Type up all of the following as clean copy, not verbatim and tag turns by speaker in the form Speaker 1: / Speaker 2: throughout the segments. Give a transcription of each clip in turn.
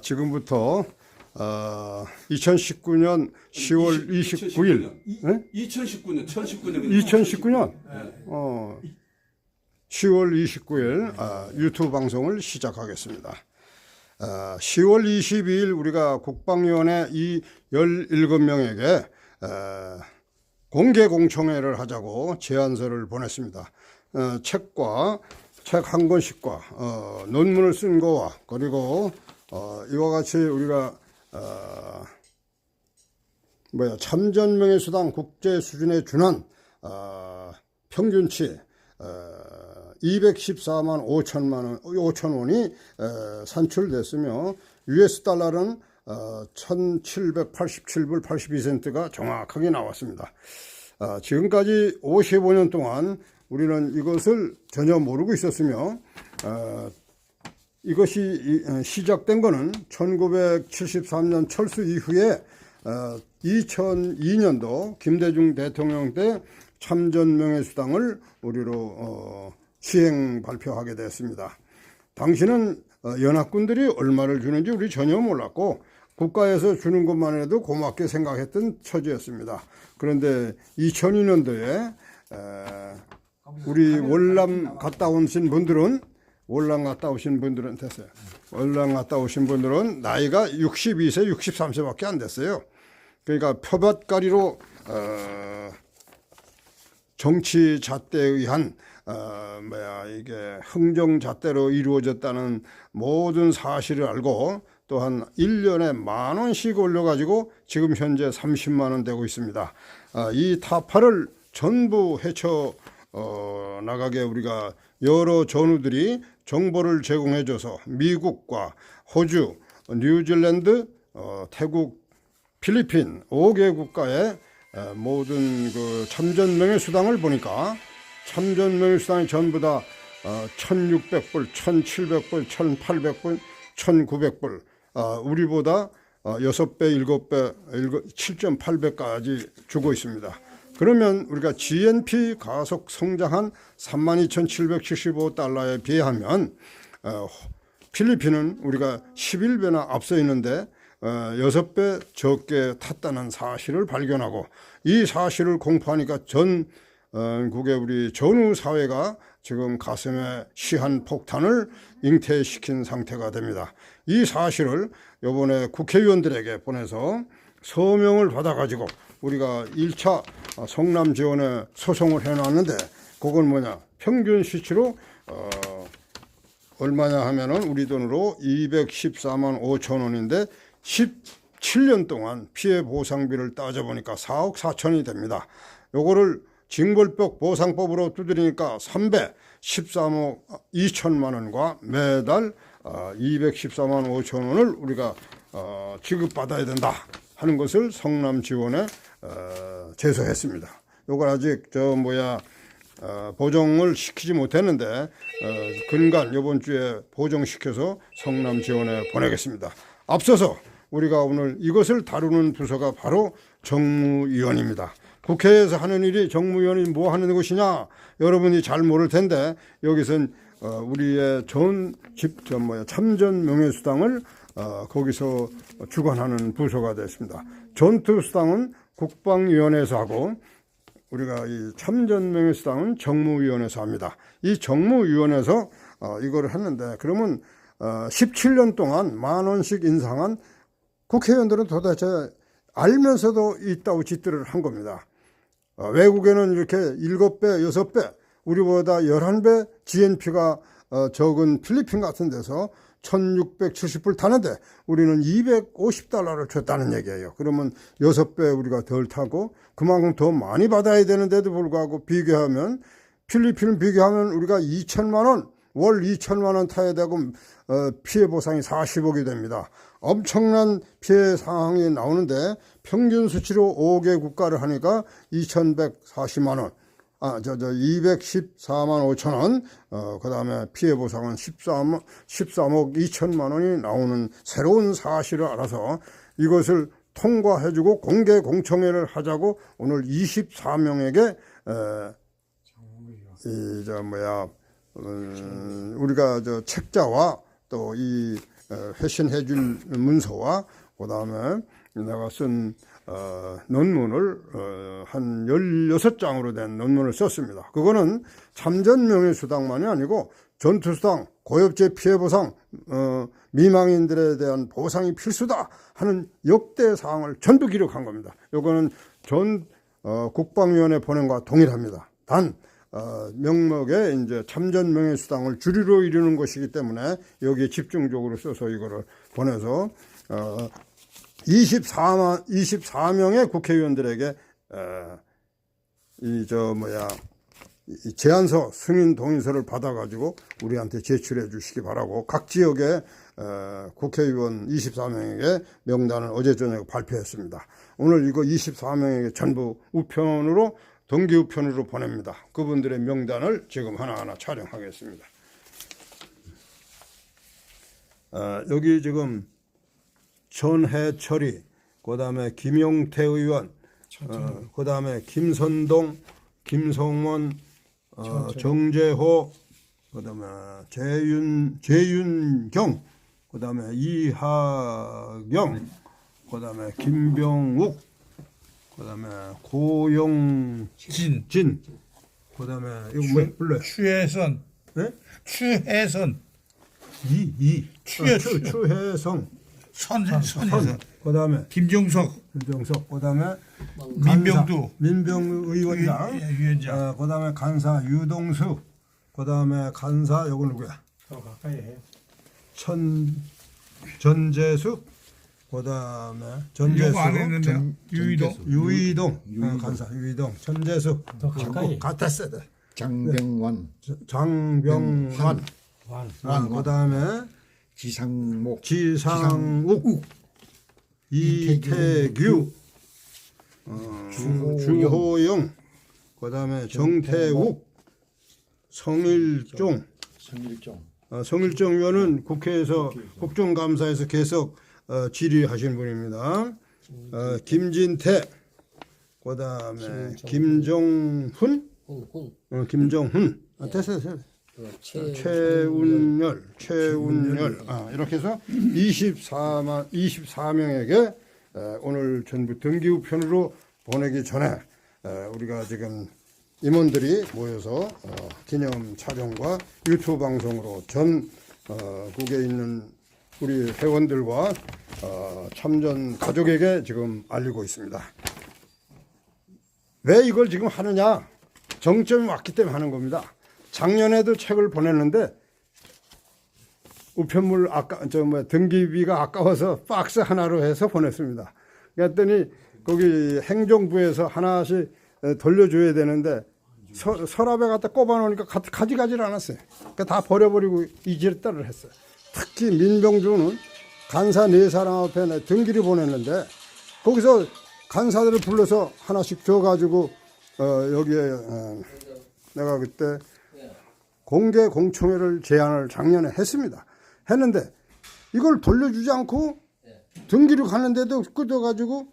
Speaker 1: 지금부터 2019년 10월 29일 2019년 10월 29일 유튜브 방송을 시작하겠습니다. 10월 22일 우리가 국방위원회 이 17명에게 공개 공청회를 하자고 제안서를 보냈습니다. 책 한 권씩과 논문을 쓴 거와 그리고 이와 같이 우리가 참전명예수당 국제 수준에 준한 평균치 214만 5천 원이 산출됐으며 US 달러는 1787불 82센트가 정확하게 나왔습니다. 지금까지 55년 동안 우리는 이것을 전혀 모르고 있었으며 이것이 시작된 것은 1973년 철수 이후에 2002년도 김대중 대통령 때 참전명예수당을 우리로 시행 발표하게 됐습니다. 당시는 연합군들이 얼마를 주는지 우리 전혀 몰랐고 국가에서 주는 것만 해도 고맙게 생각했던 처지였습니다. 그런데 2002년도에 우리 월남 갔다 오신 분들은 됐어요. 월남 갔다 오신 분들은 나이가 62세, 63세밖에 안 됐어요. 그러니까 표밭가리로 정치 잣대에 의한 이게 흥정잣대로 이루어졌다는 모든 사실을 알고 또한 1년에 10,000원씩 올려가지고 지금 현재 30만원 되고 있습니다. 이 타파를 전부 헤쳐 나가게 우리가 여러 전우들이 정보를 제공해줘서 미국과 호주, 뉴질랜드, 태국, 필리핀 5개 국가의 모든 그 참전명예수당을 보니까 참전명예수당이 전부 다 1,600불, 1,700불, 1,800불, 1,900불 우리보다 6배, 7배, 7.8배까지 주고 있습니다. 그러면 우리가 GNP 가속 성장한 32,775달러에 비하면 필리핀은 우리가 11배나 앞서 있는데 6배 적게 탔다는 사실을 발견하고 이 사실을 공포하니까 전국의 우리 전후 사회가 지금 가슴에 시한 폭탄을 잉태시킨 상태가 됩니다. 이 사실을 이번에 국회의원들에게 보내서 서명을 받아가지고 우리가 1차 성남 지원에 소송을 해놨는데 그건 뭐냐 평균 수치로 얼마냐 하면은 우리 돈으로 214만 5천 원인데 17년 동안 피해 보상비를 따져보니까 4억 4천이 됩니다. 요거를 징벌법 보상법으로 두드리니까 3배 13억 2천만 원과 매달 214만 5천 원을 우리가 지급받아야 된다 하는 것을 성남 지원에 제소했습니다. 요걸 아직 보정을 시키지 못했는데 근간 이번 주에 보정시켜서 성남 지원에 보내겠습니다. 앞서서 우리가 오늘 이것을 다루는 부서가 바로 정무위원입니다. 국회에서 하는 일이 정무위원이 뭐 하는 것이냐 여러분이 잘 모를 텐데 여기서는 우리의 참전명예수당을 거기서 주관하는 부서가 됐습니다. 전투수당은 국방위원회에서 하고 우리가 이 참전명예수당은 정무위원회에서 합니다. 이 정무위원회에서 이걸 했는데 그러면 17년 동안 10,000원씩 인상한 국회의원들은 도대체 알면서도 이따위 짓들을 한 겁니다. 외국에는 이렇게 7배, 6배, 우리보다 11배 GNP가 적은 필리핀 같은 데서 1,670불 타는데 우리는 250달러를 줬다는 얘기예요. 그러면 6배 우리가 덜 타고 그만큼 더 많이 받아야 되는데도 불구하고 비교하면 필리핀을 비교하면 우리가 2천만 원, 월 2천만 원 타야 되고 피해 보상이 40억이 됩니다. 엄청난 피해 상황이 나오는데 평균 수치로 5개 국가를 하니까 2,140만 원. 214만 5천 원, 그 다음에 피해 보상은 13억 2천만 원이 나오는 새로운 사실을 알아서 이것을 통과해주고 공개 공청회를 하자고 오늘 24명에게 우리가 책자와 또 이 회신해 줄 문서와 그다음에 내가 쓴 논문을 한 16장으로 된 논문을 썼습니다. 그거는 참전명예수당만이 아니고 전투수당, 고엽제 피해보상, 미망인들에 대한 보상이 필수다 하는 역대 사항을 전부 기록한 겁니다. 이거는 전 국방위원회 보낸과 동일합니다. 단 명목에 이제 참전명예수당을 주류로 이루는 것이기 때문에 여기에 집중적으로 써서 이거를 보내서 24명의 국회의원들에게 이 제안서 승인 동의서를 받아가지고 우리한테 제출해 주시기 바라고 각 지역의 국회의원 24명에게 명단을 어제 저녁에 발표했습니다. 오늘 이거 24명에게 전부 우편으로 동기 우편으로 보냅니다. 그분들의 명단을 지금 하나하나 촬영하겠습니다. 여기 지금 전해철이, 그 다음에 김용태 의원, 그 다음에 김선동, 김성원, 정재호, 그 다음에 재윤경, 그 다음에 이하경, 그 다음에 김병욱, 그 다음에 고영진, 그 다음에 이거 뭐 불러요?
Speaker 2: 추혜선.
Speaker 1: 네?
Speaker 2: 추혜선.
Speaker 1: 추혜성.
Speaker 2: 선혜선.
Speaker 1: 그 다음에
Speaker 2: 김종석.
Speaker 1: 그 다음에
Speaker 2: 민병두.
Speaker 1: 민병 의원장.
Speaker 2: 위원장.
Speaker 1: 그 다음에 간사 유동수. 그 다음에 간사 요거 누구야?
Speaker 2: 더 가까이 해.
Speaker 1: 전재숙. 그 다음에
Speaker 2: 요거 안 했는데
Speaker 1: 유이동. 간사 유이동. 전재숙.
Speaker 3: 더 가까이.
Speaker 1: 같았어야 돼.
Speaker 4: 장병완,
Speaker 1: 장병환. 그 다음에
Speaker 4: 지상목,
Speaker 1: 지상욱, 이태규, 주호영, 그 다음에 정태욱, 성일종. 성일종 의원은 국회에서 국정감사에서 계속 질의하신 분입니다. 김진태, 그 다음에 김정훈, 김정훈, 됐어요. 최운열, 이렇게 해서 24명에게 오늘 전부 등기우편으로 보내기 전에 우리가 지금 임원들이 모여서 기념 촬영과 유튜브 방송으로 전국에 있는 우리 회원들과 참전 가족에게 지금 알리고 있습니다. 왜 이걸 지금 하느냐? 정점이 왔기 때문에 하는 겁니다. 작년에도 책을 보냈는데 우편물 등기비가 아까워서 박스 하나로 해서 보냈습니다. 그랬더니 거기 행정부에서 하나씩 돌려줘야 되는데 서랍에 갖다 꼽아놓으니까 가져가지를 않았어요. 그러니까 다 버려버리고 이질따를 했어요. 특히 민병주는 간사 4사람 앞에 등기를 보냈는데 거기서 간사들을 불러서 하나씩 줘가지고 여기에 내가 그때 공개 공청회를 제안을 작년에 했는데 이걸 돌려주지 않고 등기를 가는데도 끄져가지고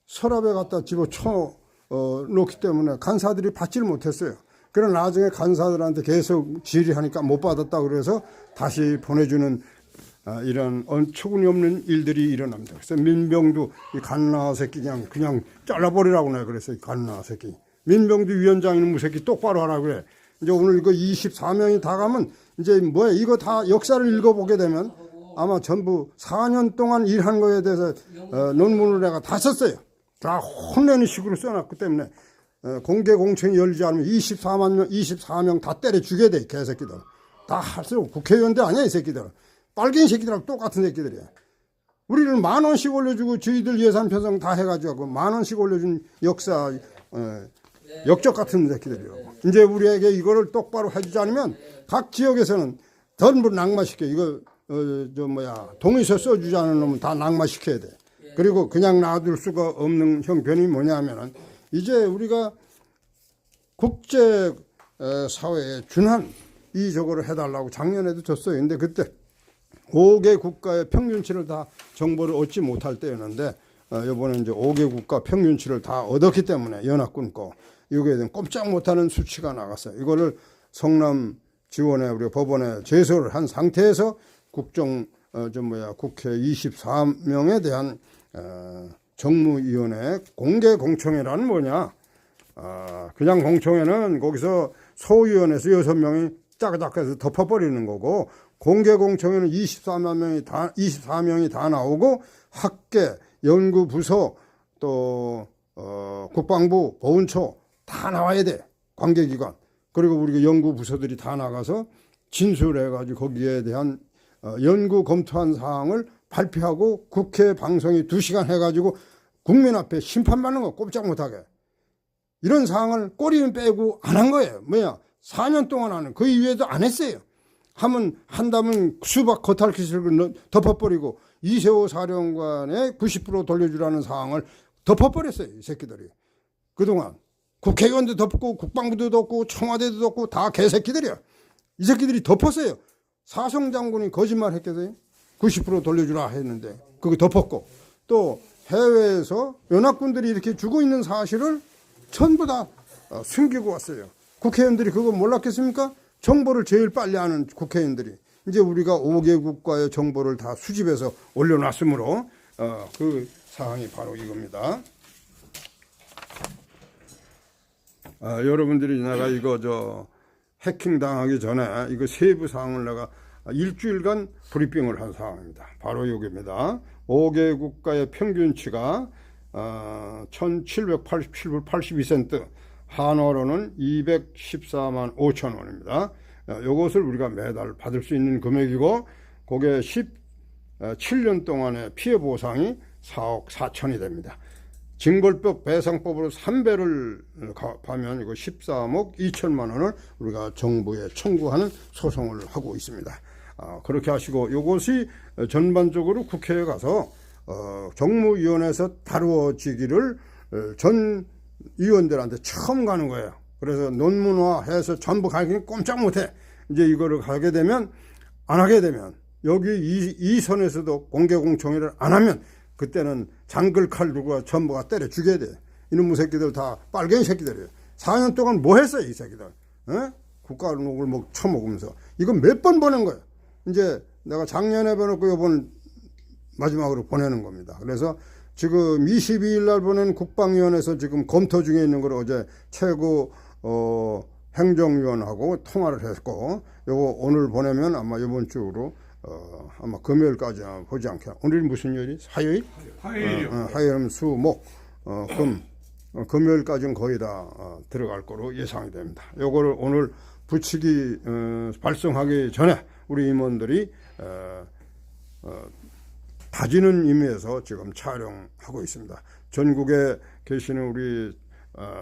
Speaker 1: 서랍에 갖다 집어쳐 놓기 때문에 간사들이 받지를 못했어요. 그러나 나중에 간사들한테 계속 질의하니까 못 받았다 그래서 다시 보내주는 이런 어처구니 없는 일들이 일어납니다. 그래서 민병두 이 갓나 새끼 그냥 잘라버리라고 내가 그랬어요. 갓나 새끼. 민병두 위원장 이놈 새끼 똑바로 하라 그래. 이제 오늘 이거 24명이 다 가면 이제 뭐야 이거 다 역사를 읽어보게 되면 아마 전부 4년 동안 일한 거에 대해서 논문을 내가 다 썼어요. 다 혼내는 식으로 써놨기 때문에 공개 공청이 열리지 않으면 24명 다 때려 죽여야 돼. 개새끼들. 다 할수록 국회의원들 아니야 이 새끼들. 빨갱이 새끼들하고 똑같은 새끼들이야. 우리는 10,000원씩 올려주고 저희들 예산 편성 다 해가지고 10,000원씩 올려준 역사 역적 같은 새끼들이요. 이제 우리에게 이거를 똑바로 해주지 않으면 각 지역에서는 전부 낙마시켜. 이거 동의서 써주지 않은 놈은 다 낙마시켜야 돼. 그리고 그냥 놔둘 수가 없는 형편이 뭐냐면은 이제 우리가 국제 사회에 준한 이 저거를 해달라고 작년에도 줬어요. 근데 그때 5개 국가의 평균치를 다 정보를 얻지 못할 때였는데 이번에 이제 5개 국가 평균치를 다 얻었기 때문에 연합군 거 이거에 대한 꼼짝 못하는 수치가 나갔어요. 이거를 성남 지원에 우리 법원에 제소를 한 상태에서 국정 국회 24명에 대한 정무위원회 공개 공청회란 뭐냐? 그냥 공청회는 거기서 소위원회에서 6명이 짜그작해서 덮어버리는 거고, 공개 공청회는 24명이 다 나오고 학계, 연구부서, 또 국방부, 보훈처 다 나와야 돼. 관계기관. 그리고 우리 연구부서들이 다 나가서 진술해가지고 거기에 대한 연구 검토한 사항을 발표하고 국회 방송이 2시간 해가지고 국민 앞에 심판받는 거 꼼짝 못하게. 이런 사항을 꼬리는 빼고 안 한 거예요. 뭐야? 4년 동안 하는 그 이후에도 안 했어요. 한다면 수박 겉핥기식을 덮어버리고 이세호 사령관의 90% 돌려주라는 사항을 덮어버렸어요. 이 새끼들이. 그동안 국회의원도 덮고 국방부도 덮고 청와대도 덮고 다 개새끼들이야. 이 새끼들이 덮었어요. 사성장군이 거짓말 했겠어요? 90% 돌려주라 했는데 그거 덮었고, 또 해외에서 연합군들이 이렇게 죽어 있는 사실을 전부 다 숨기고 왔어요. 국회의원들이 그거 몰랐겠습니까? 정보를 제일 빨리 아는 국회의원들이. 이제 우리가 5개 국가의 정보를 다 수집해서 올려놨으므로 그 사항이 바로 이겁니다. 여러분들이 내가 이거 해킹 당하기 전에 이거 세부 사항을 내가 일주일간 브리핑을 한 사항입니다. 바로 여기입니다. 5개 국가의 평균치가 1787불 82센트, 한화로는 214만 5천 원입니다. 이것을 우리가 매달 받을 수 있는 금액이고, 그게 17년 동안의 피해 보상이 4억 4천이 됩니다. 징벌법 배상법으로 3배를 가면 이거 13억 2천만 원을 우리가 정부에 청구하는 소송을 하고 있습니다. 그렇게 하시고, 이것이 전반적으로 국회에 가서 정무위원회에서 다루어지기를 전 위원들한테 처음 가는 거예요. 그래서 논문화해서 전부 가기는 꼼짝 못해. 이제 이거를 가게 되면, 안 하게 되면, 여기 이 선에서도 공개공청회를 안 하면 그때는 장글칼 들고 전부가 때려 죽여야 돼. 이놈의 새끼들 다 빨갱이 새끼들이에요. 4년 동안 뭐 했어요, 이 새끼들? 국가욕을 처먹으면서. 이건 몇 번 보낸 거예요. 이제 내가 작년에 보냈고 이번 마지막으로 보내는 겁니다. 그래서 지금 22일 날 보낸 국방위원회에서 지금 검토 중에 있는 걸 어제 최고 행정위원하고 통화를 했고, 요거 오늘 보내면 아마 이번 주로 아마 금요일까지 보지 않게. 오늘이 무슨 요일이? 화요일?
Speaker 2: 화요일이요.
Speaker 1: 화요일, 수, 목, 금. 금요일까지는 거의 다 들어갈 거로 예상이 됩니다. 요거를 오늘 부치기 발송하기 전에 우리 임원들이 다지는 의미에서 지금 촬영하고 있습니다. 전국에 계시는 우리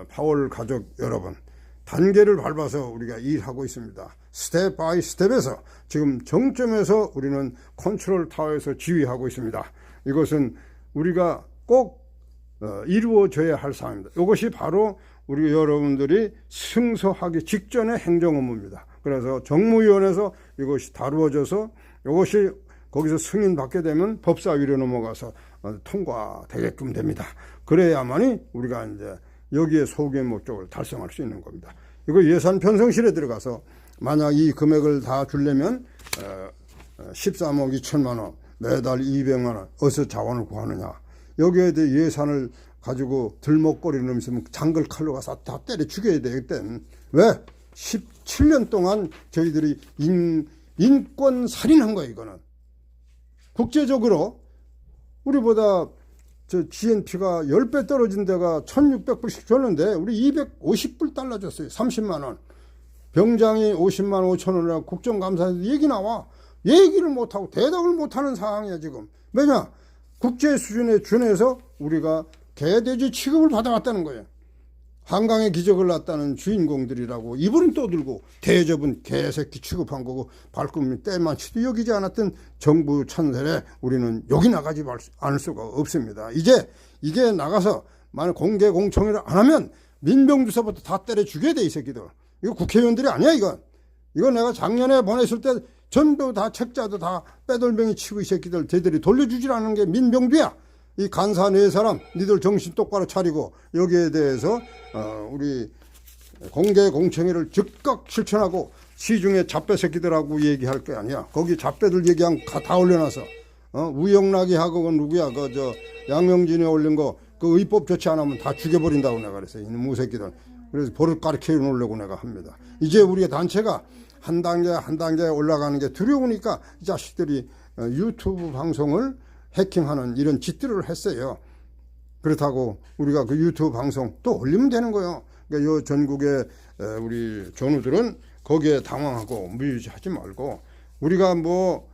Speaker 1: 파월 가족 여러분, 단계를 밟아서 우리가 일하고 있습니다. 스텝 바이 스텝에서 지금 정점에서 우리는 컨트롤 타워에서 지휘하고 있습니다. 이것은 우리가 꼭 이루어져야 할 사항입니다. 이것이 바로 우리 여러분들이 승소하기 직전의 행정 업무입니다. 그래서 정무위원회에서 이것이 다루어져서 이것이 거기서 승인받게 되면 법사위로 넘어가서 통과되게끔 됩니다. 그래야만이 우리가 이제 여기에 소규모 목적을 달성할 수 있는 겁니다. 이거 예산 편성실에 들어가서 만약 이 금액을 다 주려면 13억 2천만 원, 매달 200만 원 어디서 자원을 구하느냐. 여기에 대해 예산을 가지고 들먹거리는 놈이 있으면 장글칼로 가서 다 때려 죽여야 돼. 그때는. 왜? 17년 동안 저희들이 인권 살인한 거예요. 이거는. 국제적으로 우리보다 GNP가 10배 떨어진 데가 1600불씩 줬는데 우리 250불 달러 줬어요. 30만 원. 병장이 50만 5천 원이라 국정감사에서 얘기 나와. 얘기를 못하고 대답을 못하는 상황이야 지금. 왜냐? 국제 수준에 준해서 우리가 개돼지 취급을 받아왔다는 거예요. 한강의 기적을 났다는 주인공들이라고 이분은 떠들고, 대접은 개새끼 취급한 거고, 발꿈 때만 치도 여기지 않았던 정부 천설에 우리는 여기 나가지 않을 수가 없습니다. 이제 이게 나가서 만약 공개 공청회를 안 하면 민병주서부터 다 때려 죽여야 돼, 이 새끼들. 이거 국회의원들이 아니야, 이건. 이건 내가 작년에 보냈을 때 전부 다 책자도 다 빼돌뱅이 치고 이 새끼들 쟤들이 돌려주질 않는 게 민병주야. 이 간사 네 사람, 니들 정신 똑바로 차리고 여기에 대해서 우리 공개 공청회를 즉각 실천하고 시중에 잡배 새끼들하고 얘기할 게 아니야. 거기 잡배들 얘기한 다 올려놔서 우영락이 하고 그 누구야 그 저 양명진이 올린 거 그 의법 조치 안 하면 다 죽여버린다고 내가 그랬어요. 이놈 새끼들. 그래서 벌을 가르쳐 놓으려고 내가 합니다. 이제 우리 단체가 한 단계 한 단계 올라가는 게 두려우니까 이 자식들이 유튜브 방송을 해킹하는 이런 짓들을 했어요. 그렇다고 우리가 그 유튜브 방송 또 올리면 되는 거예요. 그러니까 요 전국의 우리 전우들은 거기에 당황하고 무유지하지 말고 우리가 뭐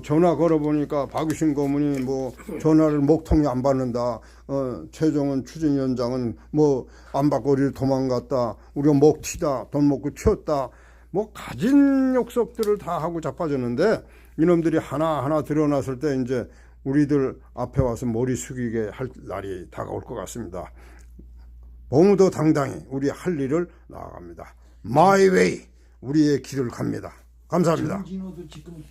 Speaker 1: 전화 걸어보니까 박유신 고문이 뭐 전화를 목통이 안 받는다. 최종원 추진위원장은 뭐 안 받고 우리를 도망갔다. 우리가 목 튀다. 돈 먹고 튀었다. 뭐 가진 욕석들을 다 하고 자빠졌는데 이놈들이 하나하나 드러났을 때 이제 우리들 앞에 와서 머리 숙이게 할 날이 다가올 것 같습니다. 너무도 당당히 우리 할 일을 나아갑니다. My way 우리의 길을 갑니다. 감사합니다.
Speaker 4: 정진호도 지금